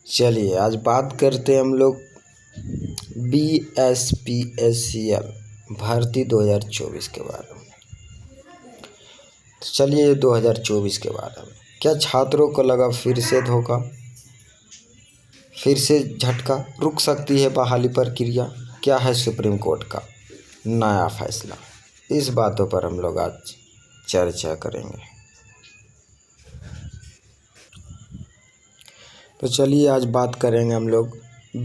चलिए आज बात करते हैं हम लोग BSPSCL भर्ती 2024 के बारे में। तो चलिए 2024 के बारे में क्या छात्रों को लगा फिर से धोखा, फिर से झटका, रुक सकती है बहाली प्रक्रिया, क्या है सुप्रीम कोर्ट का नया फैसला। इस बातों पर हम लोग आज चर्चा करेंगे। तो चलिए आज बात करेंगे हम लोग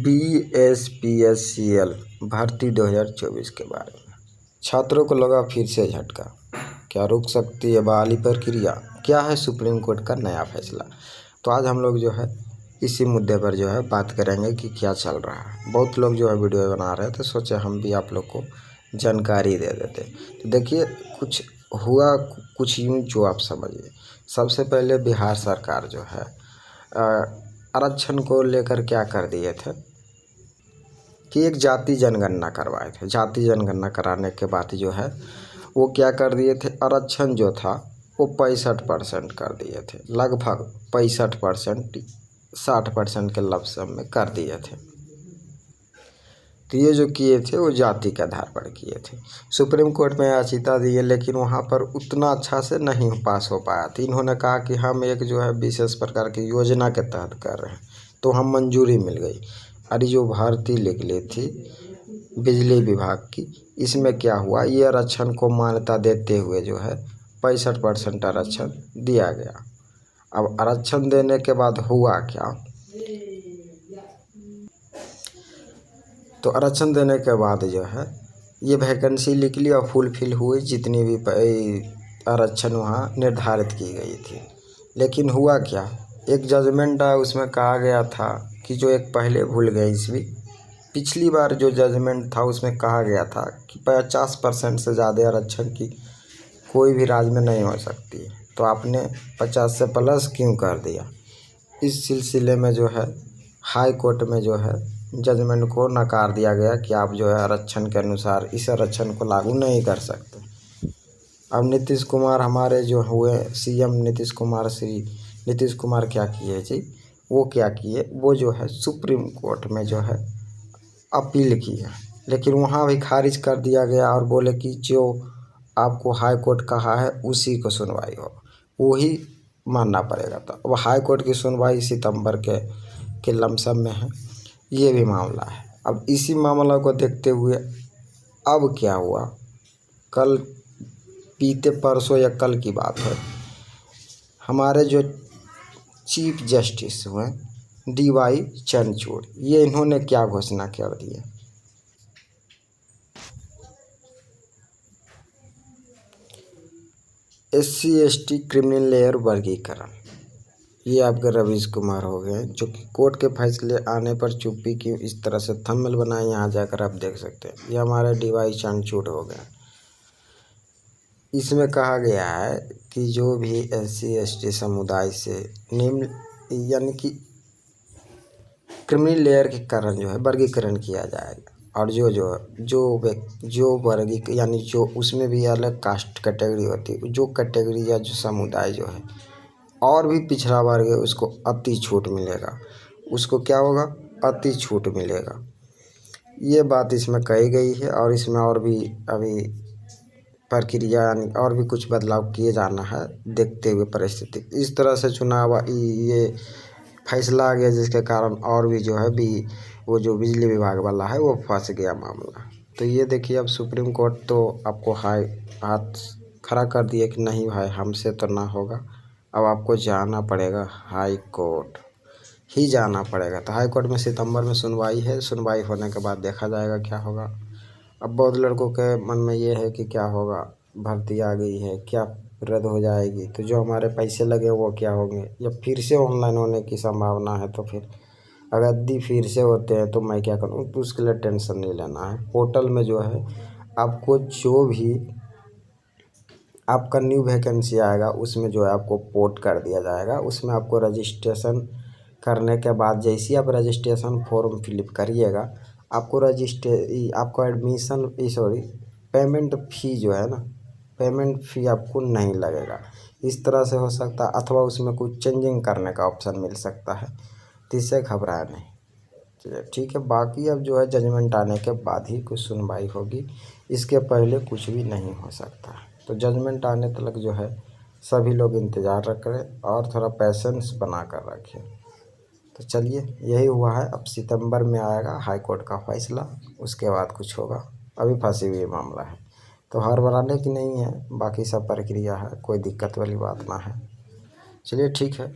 BSPSCL भर्ती 2024 के बारे में। छात्रों को लगा फिर से झटका, क्या रुक सकती है बहाली प्रक्रिया, क्या है सुप्रीम कोर्ट का नया फैसला। तो आज हम लोग जो है इसी मुद्दे पर जो है बात करेंगे कि क्या चल रहा है। बहुत लोग जो है वीडियो बना रहे थे, सोचे हम भी आप लोग को जानकारी दे देते। तो देखिए कुछ हुआ कुछ यूँ जो आप समझिए। सबसे पहले बिहार सरकार जो है आरक्षण को लेकर क्या कर दिए थे कि एक जाति जनगणना करवाए थे। जाति जनगणना कराने के बाद जो है वो क्या कर दिए थे, आरक्षण जो था वो 65% कर दिए थे, लगभग 65% 60% के लमसम में कर दिए थे। तो ये जो किए थे वो जाति के आधार पर किए थे। सुप्रीम कोर्ट में याचिका दिए, लेकिन वहाँ पर उतना अच्छा से नहीं पास हो पाया था। इन्होंने कहा कि हम एक जो है विशेष प्रकार की योजना के तहत कर रहे हैं, तो हम मंजूरी मिल गई। अरे जो भर्ती निकली थी बिजली विभाग की, इसमें क्या हुआ, ये आरक्षण को मान्यता देते हुए जो है 65% आरक्षण दिया गया। अब आरक्षण देने के बाद हुआ क्या, तो आरक्षण देने के बाद जो है ये वैकेंसी निकली और फुलफिल हुई, जितनी भी आरक्षण वहाँ निर्धारित की गई थी। लेकिन हुआ क्या, एक जजमेंट आया, उसमें कहा गया था कि जो एक पहले भूल गए इसमें पिछली बार जो जजमेंट था उसमें कहा गया था कि 50% से ज़्यादा आरक्षण की कोई भी राज्य में नहीं हो सकती, तो आपने 50 से प्लस क्यों कर दिया। इस सिलसिले में जो है हाई कोर्ट में जो है जजमेंट को नकार दिया गया कि आप जो है आरक्षण के अनुसार इस आरक्षण को लागू नहीं कर सकते। अब नीतीश कुमार हमारे जो हुए CM नीतीश कुमार, श्री नीतीश कुमार क्या किए जी, वो क्या किए, वो जो है सुप्रीम कोर्ट में जो है अपील किया, लेकिन वहाँ भी खारिज कर दिया गया और बोले कि जो आपको हाई कोर्ट कहा है उसी को सुनवाई हो, वही मानना पड़ेगा। तो अब हाई कोर्ट की सुनवाई सितंबर के लमसम में है, ये भी मामला है। अब इसी मामला को देखते हुए अब क्या हुआ, कल बीते परसों या कल की बात है, हमारे जो चीफ जस्टिस हुए DY चंद्रचूड़, ये इन्होंने क्या घोषणा कर दी है। SC ST क्रिमिनल लेयर वर्गीकरण, ये आपके रवीश कुमार हो गए, जो कि कोर्ट के फैसले आने पर चुप्पी क्यों, इस तरह से थंबनेल बनाए, यहाँ जाकर आप देख सकते हैं। ये हमारे DY चंद्रचूड़ हो गए। इसमें कहा गया है कि जो भी SC ST समुदाय से निम्न यानी कि क्रिमिनल लेयर के कारण जो है वर्गीकरण किया जाएगा, और जो वर्गी यानी जो उसमें भी अलग कास्ट कैटेगरी होती है, जो कैटेगरी या जो समुदाय जो है और भी पिछड़ा वर्ग है, उसको अति छूट मिलेगा। उसको क्या होगा, अति छूट मिलेगा। ये बात इसमें कही गई है, और इसमें और भी अभी प्रक्रिया यानी और भी कुछ बदलाव किए जाना है देखते हुए परिस्थिति। इस तरह से चुनाव ये फैसला आ गया, जिसके कारण और भी जो है वो जो बिजली विभाग वाला है वो फंस गया मामला। तो ये देखिए अब सुप्रीम कोर्ट तो आपको हाथ खड़ा कर दिया कि नहीं भाई हमसे तो ना होगा, अब आपको जाना पड़ेगा, हाई कोर्ट ही जाना पड़ेगा। तो हाई कोर्ट में सितंबर में सुनवाई है, सुनवाई होने के बाद देखा जाएगा क्या होगा। अब बहुत लड़कों के मन में ये है कि क्या होगा, भर्ती आ गई है, क्या रद्द हो जाएगी, तो जो हमारे पैसे लगे वो क्या होंगे, या फिर से ऑनलाइन होने की संभावना है। तो फिर अगर फिर से होते हैं तो मैं क्या करूँ, तो उसके लिए टेंशन नहीं लेना है। पोर्टल में जो है आपको जो भी आपका न्यू वैकेंसी आएगा उसमें जो है आपको पोर्ट कर दिया जाएगा। उसमें आपको रजिस्ट्रेशन करने के बाद जैसे ही आप रजिस्ट्रेशन फॉर्म फिलअप करिएगा, आपको एडमिशन पेमेंट फ़ी जो है ना, पेमेंट फ़ी आपको नहीं लगेगा। इस तरह से हो सकता है, अथवा उसमें कुछ चेंजिंग करने का ऑप्शन मिल सकता है। तो इससे घबराए नहीं। चलिए ठीक है, बाकी अब जो है जजमेंट आने के बाद ही कुछ सुनवाई होगी, इसके पहले कुछ भी नहीं हो सकता। तो जजमेंट आने तक जो है सभी लोग इंतज़ार करें और थोड़ा पेशेंस बना कर रखें। तो चलिए यही हुआ है, अब सितंबर में आएगा हाई कोर्ट का फैसला, उसके बाद कुछ होगा। अभी फंसी हुई मामला है, तो हार बनाने की नहीं है, बाकी सब प्रक्रिया है, कोई दिक्कत वाली बात ना है। चलिए ठीक है।